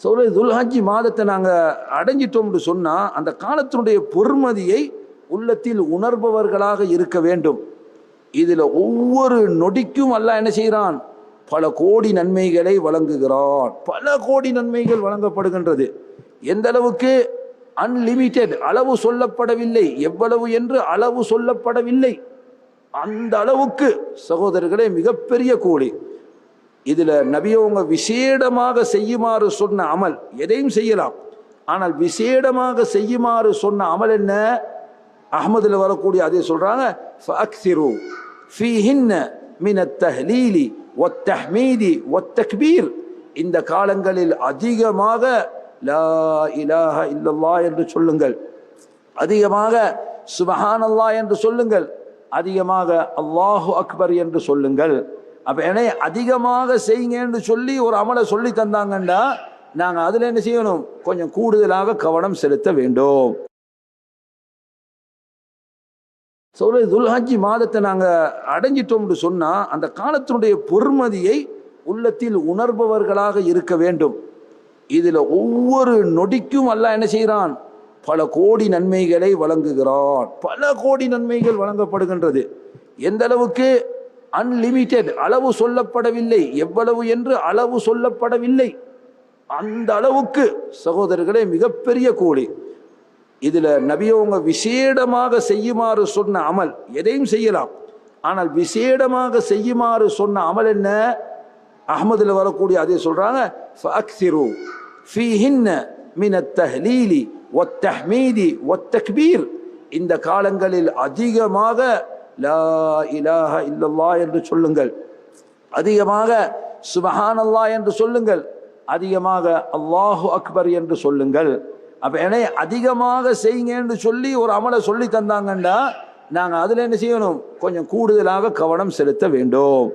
சொல்ல துல்ஹஜ்ஜி மாதத்தை நாங்கள் அடைஞ்சிட்டோம்னு சொன்னால் அந்த காலத்தினுடைய பொறுமதியை உள்ளத்தில் உணர்பவர்களாக இருக்க வேண்டும். இதில் ஒவ்வொரு நொடிக்கும் அல்லாஹ் என்ன செய்கிறான்? பல கோடி நன்மைகளை வழங்குகிறான். பல கோடி நன்மைகள் வழங்கப்படுகின்றது. எந்த அளவுக்கு? அன்லிமிட்டெட், அளவு சொல்லப்படவில்லை. எவ்வளவு என்று அளவு சொல்லப்படவில்லை. அந்த அளவுக்கு சகோதரர்களே மிகப்பெரிய கூலி. இதுல நபியவங்க விசேடமாக செய்யுமாறு சொன்ன அமல், எதையும் செய்யலாம், ஆனால் விசேடமாக செய்யுமாறு சொன்ன அமல் என்ன? அஹ்மதுல வரக்கூடிய அதே சொல்றாங்க, ஃபஅக்ஸிரு ஃபீஹின்ன மினத் தஹ்லீலி வத்தஹ்மீதி வத்தக்பீர். இந்த காலங்களில் அதிகமாக லா இலாஹ இல்லல்லாஹ் என்று சொல்லுங்கள், அதிகமாக சுப்ஹானல்லாஹ் என்று சொல்லுங்கள், அதிகமாக அல்லாஹு அக்பர் என்று சொல்லுங்கள். அப்ப என்னை அதிகமாக செய்யுங்கன்னு சொல்லி ஒரு அமலை சொல்லி தந்தாங்கன்னா நாங்க அதுல என்ன செய்யணும்? கொஞ்சம் கூடுதலாக கவனம் செலுத்த வேண்டும். சொல்ல துல்ஹஜ்ஜி மாதத்தை நாங்க அடைஞ்சிட்டோம்னு சொன்னா அந்த காலத்தினுடைய பொறுமதியை உள்ளத்தில் உணர்பவர்களாக இருக்க வேண்டும். இதுல ஒவ்வொரு நொடிக்கும் அல்லாஹ் என்ன செய்கிறான்? பல கோடி நன்மைகளை வழங்குகிறான். பல கோடி நன்மைகள் வழங்கப்படுகின்றது. எந்த அளவுக்கு? அன்லிமிட்டெட், அளவு சொல்லப்படவில்லை. எவ்வளவு என்று அளவு சொல்லப்படவில்லை. அந்த அளவுக்கு சகோதரர்களே மிகப்பெரிய கூலி. இதுல நபியவங்க விசேடமாக செய்யுமாறு சொன்ன அமல், எதையும் செய்யலாம், ஆனால் விசேடமாக செய்யுமாறு சொன்ன அமல் என்ன? அஹ்மதுல வரக்கூடிய அதே சொல்றாங்க, ஃபஅக்ஸிரு ஃபீஹின்ன மினத் தஹ்லீலி வத்தஹ்மீதி வத்தக்பீர். இந்த காலங்களில் அதிகமாக லா இலாஹ இல்லல்லாஹ் என்று சொல்லுங்கள், அதிகமாக சுப்ஹானல்லாஹ் என்று சொல்லுங்கள், அதிகமாக அல்லாஹு அக்பர் என்று சொல்லுங்கள். அப்ப என்னை அதிகமாக செய்யுங்கன்னு சொல்லி ஒரு அமலை சொல்லி தந்தாங்கன்னா நாங்க அதுல என்ன செய்யணும்? கொஞ்சம் கூடுதலாக கவனம் செலுத்த வேண்டும்.